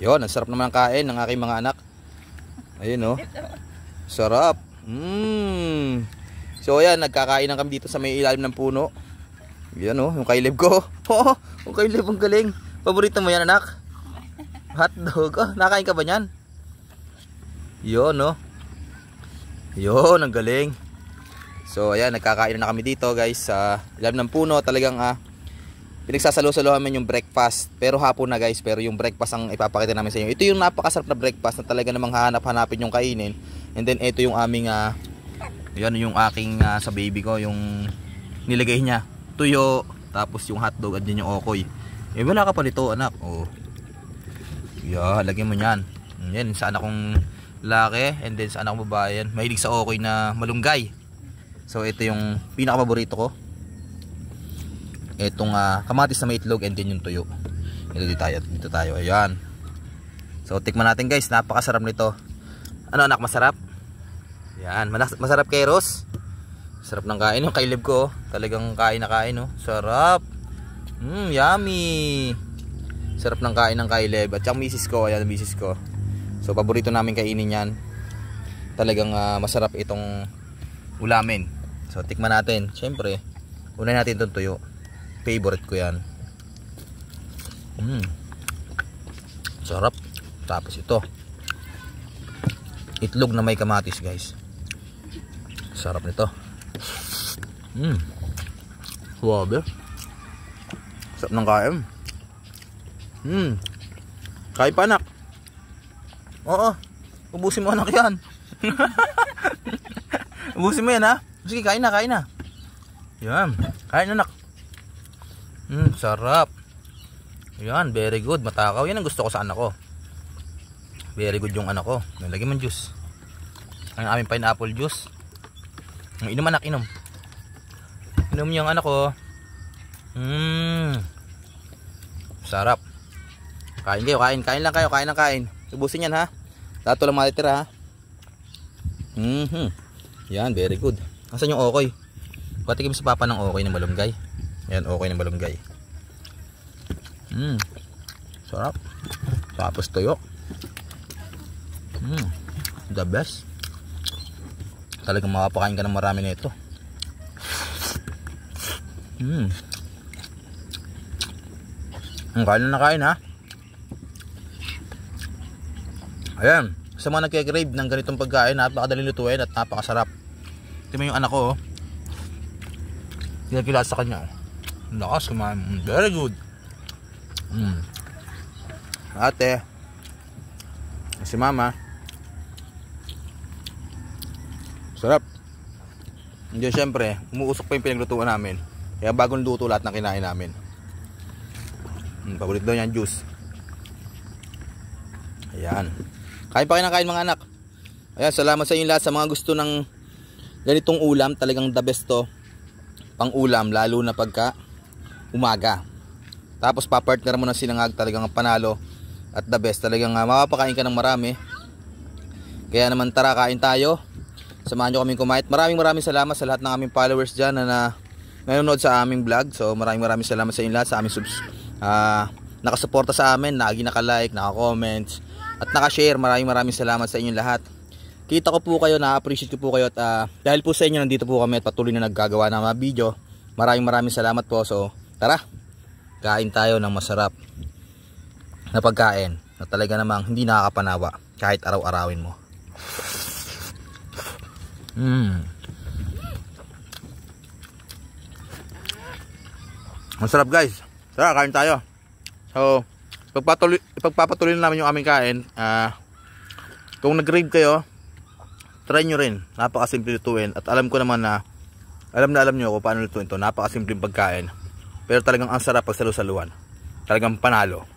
Yun, ang sarap naman ang kain ng aking mga anak. Ayun, oh. Sarap. So ayan, nagkakain na kami dito sa may ilalim ng puno. Yan, oh, yung kailib ko. Oh, yung kailib, ang galing. Paborito mo yan, anak? Hotdog. Oh, nakain ka ba niyan? Yun, oh. Yun, ang galing. So ayan, nagkakain na kami dito, guys, sa ilalim ng puno. Talagang pinagsasalo-salohan namin yung breakfast. Pero hapon na, guys. Pero yung breakfast ang ipapakita namin sa inyo. Ito yung napakasarap na breakfast na talaga namang hanap-hanapin yung kainin. And then ito yung aming yan yung aking sa baby ko, yung nilagay niya. Tuyo, tapos yung hotdog at din yung okoy. Eh wala ka pa nito, anak. Oh. Yeah, lagyan mo niyan. Yan sa anak kong laki, and then sa anak kong babae. Mahilig sa okoy na malunggay. So ito yung pinaka-paborito ko. Itong kamatis na may itlog, and then yung tuyo. Dito tayo. Ayan. So tikman natin, guys. Napakasarap nito. Ano, anak, masarap? Yan, masarap kay Rose. Sarap ng kain, yung kailib ko. Talagang kain na kain, oh. Sarap. Yummy. Sarap ng kain ng kailib. At yung misis ko, ayan, misis ko. So paborito namin kainin yan. Talagang masarap itong ulamin. So tikman natin. Syempre, unahin natin itong tuyo. Favorite ko yan. Sarap. Tapos ito, itlog na may kamatis, guys. Sarap nito. Suwabe. Sarap ng kain. Kain pa, anak. Oo. Ubusin mo, anak, yan. Ubusin mo yan, ha. Sige, kain na. Yan. Kain, anak. Sarap. Yan, very good. Matakaw. Yan ang gusto ko sa anak ko. Very good yung anak ko. Nalagyan mo juice. Ang aming pineapple juice. Inom, anak, inom. Inom yung anak ko. Sarap. Kain kayo, kain lang kayo, kain. Ubusin yan, ha. Dato lang matitira, ha. Yan, very good. Asan yung okoy? Patikim sa papa ng okoy ng malunggay. Yan, okoy ng malunggay. Sarap. Tapos tuyo. The best. Talagang makapakain ka ng marami nito. Kain na kain, ha. Ayan, sa mga nagke-crave ng ganitong pagkain, napakadaling lutuin at napakasarap. Tingnan mo yung anak ko, oh. Kinakilala sa kanya, oh. Lakas kumain. Very good. Ate, si mama. Sarap. Hindi, syempre, umuusok pa yung pinaglutuan namin. Kaya bagong luto lahat ng kinain namin. Paborito daw niyan, juice. Ayan. Kain pa kayo ng kain, mga anak. Ayan, salamat sa inyo lahat sa mga gusto ng ganitong ulam. Talagang the best to. Pang ulam, lalo na pagka umaga. Tapos papartner mo ng sinangag, talagang panalo. At the best, talagang mapapakain ka ng marami. Kaya naman tara, kain tayo. Samahan nyo kaming kumain. Maraming salamat sa lahat ng aming followers dyan na nanonood sa aming vlog. So maraming salamat sa inyo lahat, sa aming nakasuporta sa amin, naka-like, naka-comment at naka-share. Maraming salamat sa inyo lahat. Kita ko po kayo, na-appreciate ko po kayo at dahil po sa inyo nandito po kami at patuloy na naggagawa ng mga video. Maraming salamat po. So tara, kain tayo ng masarap na pagkain na talaga namang hindi nakakapanawa kahit araw-arawin mo. Masarap, guys. Tara, kain tayo. So ipagpapatuloy namin yung aming kain. Kung nag-crave kayo, try nyo rin. Napakasimple lutuin. At alam ko naman na alam nyo kung paano lutuin to. Napakasimple pagkain. Pero talagang ang sarap pag salu-saluan. Talagang panalo.